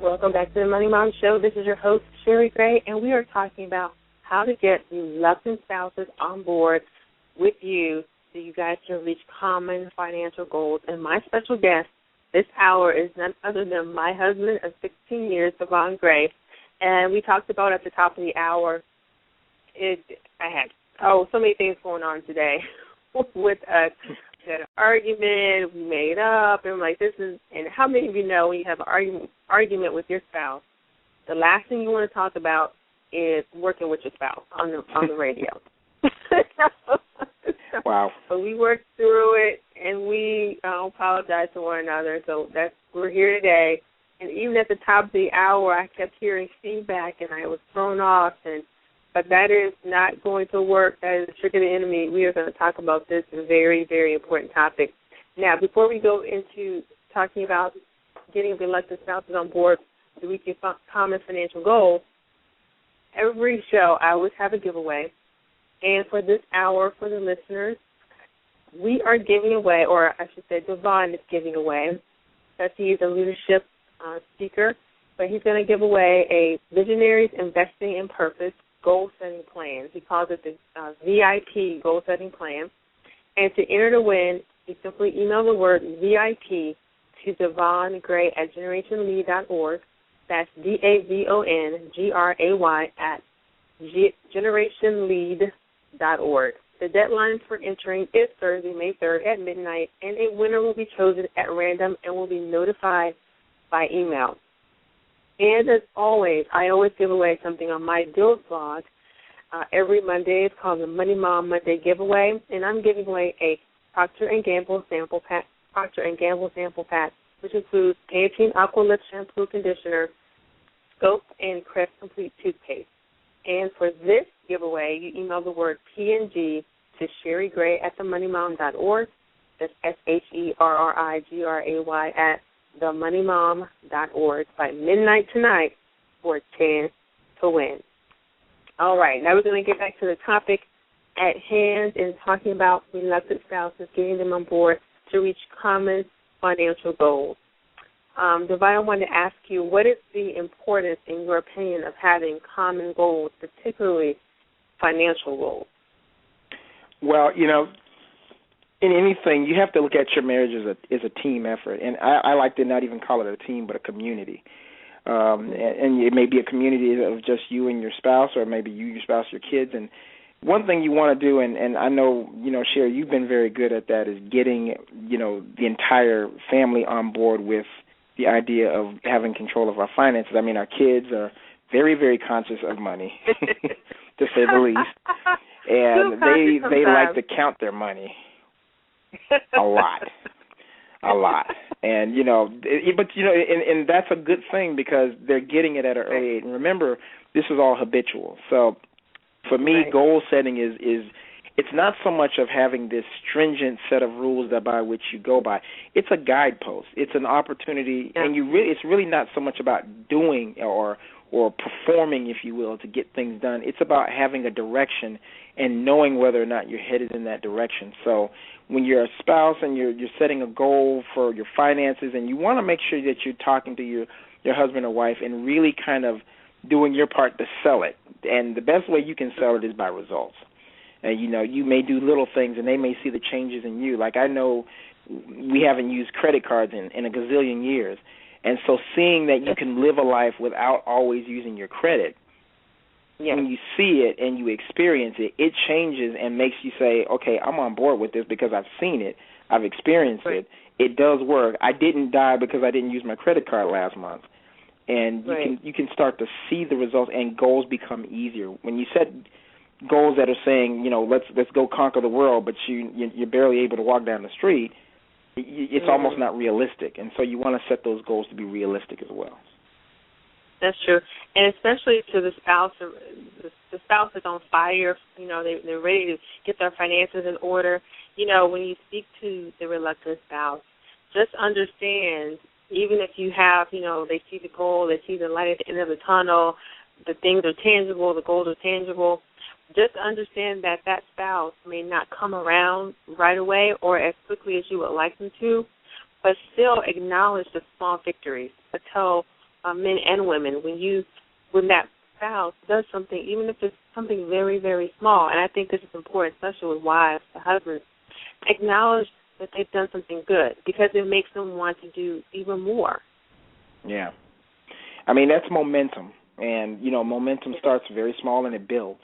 Welcome back to the Money Mom Show. This is your host, Sherri Gray, and we are talking about how to get reluctant spouses on board with you so you guys can reach common financial goals. And my special guest this hour is none other than my husband of 16 years, Davon Gray. And we talked about at the top of the hour, I had so many things going on today with us. We had an argument, we made up, and I'm like, and how many of you know when you have an argument with your spouse, the last thing you want to talk about is working with your spouse on the radio. Wow. But we worked through it, and we apologize to one another. So we're here today. And even at the top of the hour, I kept hearing feedback, and I was thrown off. But that is not going to work. That is a trick of the enemy. We are going to talk about this very, very important topic. Now, before we go into talking about getting reluctant spouses on board to reach your common financial goals, every show I always have a giveaway. And for this hour, for the listeners, we are giving away, or I should say Davon is giving away, because he is a leadership speaker, but he's going to give away a Visionaries Investing in Purpose goal-setting plan. He calls it the VIP goal-setting plan. And to enter to win, you simply email the word VIP to DavonGray@generationlead.org. That's DAVONGRAY at generationlead.org. The deadline for entering is Thursday, May 3rd at midnight, and a winner will be chosen at random and will be notified by email. And as always, I always give away something on my Deals blog every Monday. It's called the Money Mom Monday Giveaway, and I'm giving away a Procter & Gamble sample pack, which includes Pantene Aqua Lip Shampoo Conditioner, Scope, and Crest Complete Toothpaste. And for this giveaway, you email the word PNG to sherrigray@themoneymom.org. That's SHERRIGRAY at themoneymom.org by midnight tonight for a chance to win. All right, now we're going to get back to the topic at hand and talking about reluctant spouses, getting them on board to reach common financial goals. Davon, I wanted to ask you, what is the importance, in your opinion, of having common goals, particularly financial goals? Well, in anything, you have to look at your marriage as a team effort. And I like to not even call it a team, but a community. And it may be a community of just you and your spouse, or maybe you, your spouse, your kids. And one thing you want to do, and I know, Sherri, you've been very good at that, is getting, the entire family on board with the idea of having control of our finances. I mean, our kids are very, very conscious of money, to say the least. And they like to count their money a lot. And, and that's a good thing because they're getting it at an early age. And remember, this is all habitual. So for me, goal setting is it's not so much of having this stringent set of rules by which you go by. It's a guidepost. It's an opportunity, and it's really not so much about doing or performing, if you will, to get things done. It's about having a direction and knowing whether or not you're headed in that direction. So when you're a spouse and you're setting a goal for your finances, and you want to make sure that you're talking to your husband or wife and really kind of doing your part to sell it. And the best way you can sell it is by results. And, you may do little things, and they may see the changes in you. Like I know we haven't used credit cards in a gazillion years. And so seeing that you can live a life without always using your credit, when you see it and you experience it, it changes and makes you say, okay, I'm on board with this because I've seen it, I've experienced it. It does work. I didn't die because I didn't use my credit card last month. And you can start to see the results, and goals become easier. When you set goals that are saying, let's go conquer the world, but you're barely able to walk down the street, it's almost not realistic. And so you want to set those goals to be realistic as well. That's true. And especially to the spouse is on fire, they're ready to get their finances in order. When you speak to the reluctant spouse, just understand, even if you have, they see the goal, they see the light at the end of the tunnel, the things are tangible, the goals are tangible, just understand that spouse may not come around right away or as quickly as you would like them to, but still acknowledge the small victories. But tell men and women, when that spouse does something, even if it's something very, very small, and I think this is important, especially with wives, the husbands, acknowledge that they've done something good because it makes them want to do even more. Yeah. I mean, that's momentum. And, momentum starts very small and it builds.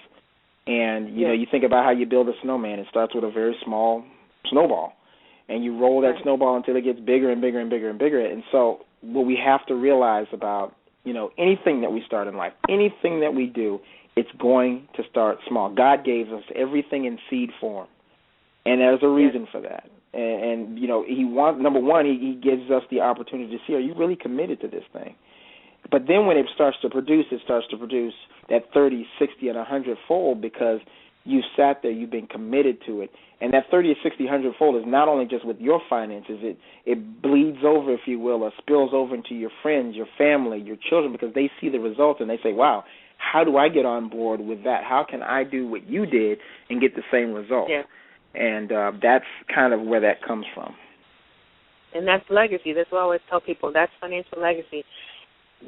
And, you think about how you build a snowman. It starts with a very small snowball. And you roll that snowball until it gets bigger and bigger and bigger and bigger. And so what we have to realize about, anything that we start in life, anything that we do, it's going to start small. God gave us everything in seed form. And there's a reason for that. And He wants, number one, he gives us the opportunity to see, are you really committed to this thing? But then when it starts to produce that 30, 60, and 100-fold because you sat there, you've been committed to it. And that 30, 60, 100-fold is not only just with your finances. It bleeds over, if you will, or spills over into your friends, your family, your children, because they see the results and they say, wow, how do I get on board with that? How can I do what you did and get the same result? Yeah. And that's kind of where that comes from. And that's legacy. That's what I always tell people. That's financial legacy.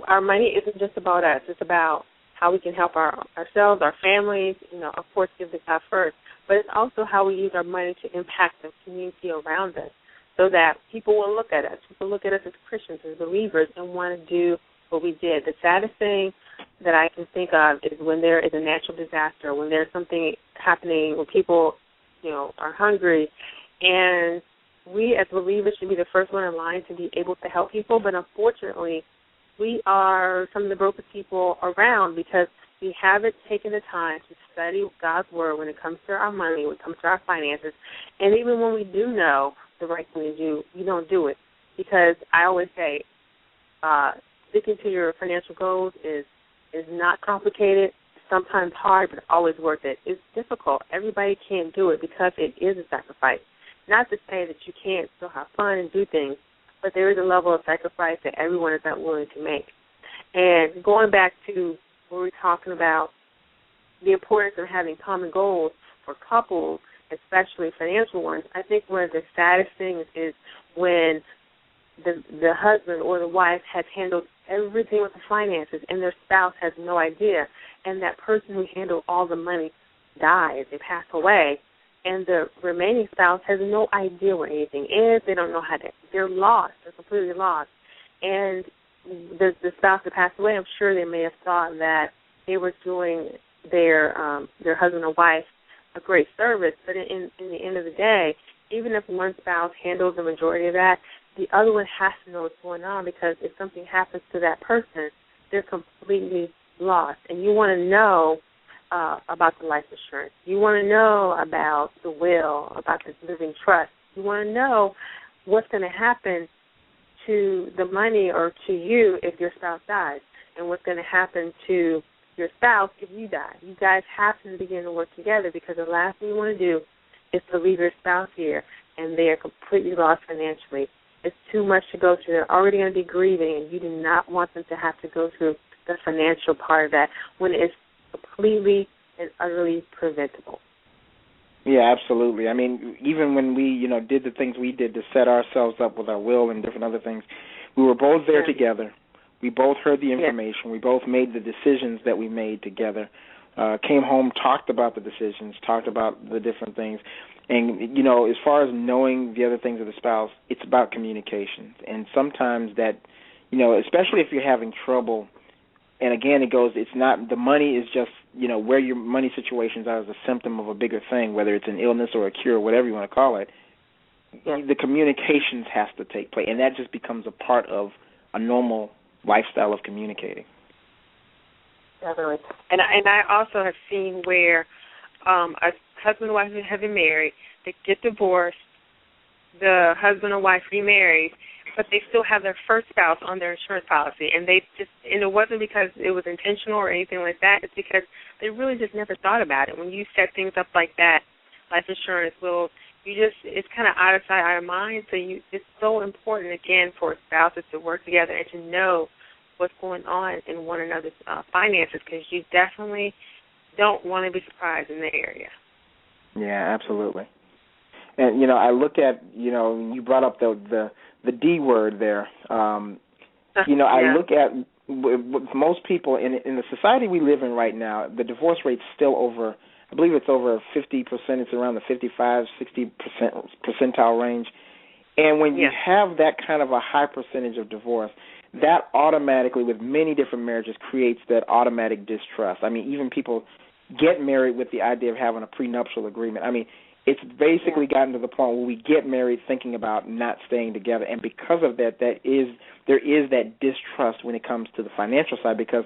Our money isn't just about us. It's about how we can help ourselves, our families, of course, give the God first. But it's also how we use our money to impact the community around us so that people will look at us. People look at us as Christians, as believers, and want to do what we did. The saddest thing that I can think of is when there is a natural disaster, when there's something happening, when people are hungry, and we as believers should be the first one in line to be able to help people, but unfortunately we are some of the brokest people around because we haven't taken the time to study God's Word when it comes to our money, when it comes to our finances, and even when we do know the right thing to do, we don't do it because I always say sticking to your financial goals is not complicated. Sometimes hard, but always worth it. It's difficult. Everybody can't do it because it is a sacrifice. Not to say that you can't still have fun and do things, but there is a level of sacrifice that everyone is not willing to make. And going back to what we're talking about, the importance of having common goals for couples, especially financial ones, I think one of the saddest things is when the husband or the wife has handled everything with the finances and their spouse has no idea, and that person who handled all the money dies, they pass away, and the remaining spouse has no idea what anything is. They don't know they're lost. They're completely lost. And the spouse that passed away, I'm sure they may have thought that they were doing their husband or wife a great service, but in the end of the day, even if one spouse handles the majority of that, the other one has to know what's going on because if something happens to that person, they're completely lost. And you want to know about the life insurance. You want to know about the will, about the living trust. You want to know what's going to happen to the money or to you if your spouse dies and what's going to happen to your spouse if you die. You guys have to begin to work together because the last thing you want to do is to leave your spouse here and they are completely lost financially. It's too much to go through. They're already going to be grieving, and you do not want them to have to go through the financial part of that when it's completely and utterly preventable. Yeah, absolutely. I mean, even when we, did the things we did to set ourselves up with our will and different other things, we were both there together. We both heard the information. Yeah. We both made the decisions that we made together, came home, talked about the decisions, talked about the different things. And, as far as knowing the other things of the spouse, it's about communication. And sometimes that, especially if you're having trouble, and again, it's not, the money is just, where your money situations are is a symptom of a bigger thing, whether it's an illness or a cure, whatever you want to call it. Yeah. The communications has to take place, and that just becomes a part of a normal lifestyle of communicating. Definitely. And I also have seen where a husband and wife have been married, they get divorced, the husband and wife remarried, but they still have their first spouse on their insurance policy, and it wasn't because it was intentional or anything like that. It's because they really just never thought about it. When you set things up like that, life insurance it's kind of out of sight, out of mind. So it's so important again for spouses to work together and to know what's going on in one another's finances, because you definitely don't want to be surprised in the area. Yeah, absolutely. And I look at you brought up the D word there. I look at with most people in the society we live in right now, the divorce rate's still over. I believe it's over 50%. It's around the 55-60% percentile range. And when you have that kind of a high percentage of divorce, that automatically, with many different marriages, creates that automatic distrust. I mean, even people get married with the idea of having a prenuptial agreement. I mean, it's basically gotten to the point where we get married thinking about not staying together, and because of that, there is that distrust when it comes to the financial side, because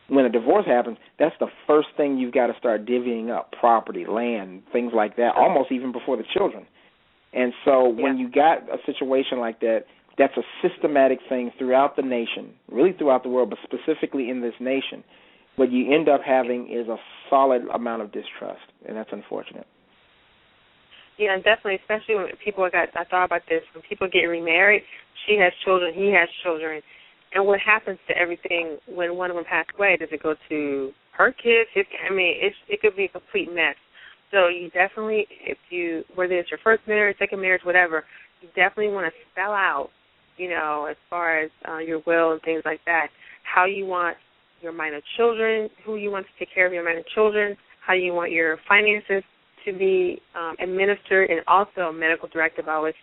when a divorce happens, that's the first thing you've got to start divvying up: property, land, things like that, almost even before the children. And so when you got a situation like that, that's a systematic thing throughout the nation, really throughout the world, but specifically in this nation. What you end up having is a solid amount of distrust, and that's unfortunate. Yeah, and definitely, especially when I thought about this, when people get remarried, she has children, he has children, and what happens to everything when one of them passes away? Does it go to her kids? It could be a complete mess. So you definitely, whether it's your first marriage, second marriage, whatever, you definitely want to spell out, as far as your will and things like that, how you want your minor children, who you want to take care of your minor children, how you want your finances to be administered, and also a medical directive. I always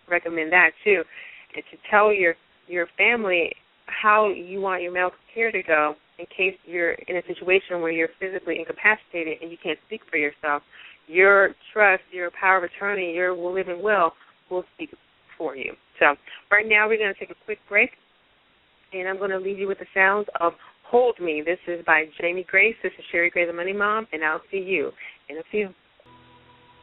recommend that too, and to tell your family how you want your medical care to go in case you're in a situation where you're physically incapacitated and you can't speak for yourself. Your trust, your power of attorney, your living will speak for you. So right now we're going to take a quick break, and I'm going to leave you with the sounds of Hold Me. This is by Jamie Grace. This is Sherri Gray, the Money Mom, and I'll see you in a few.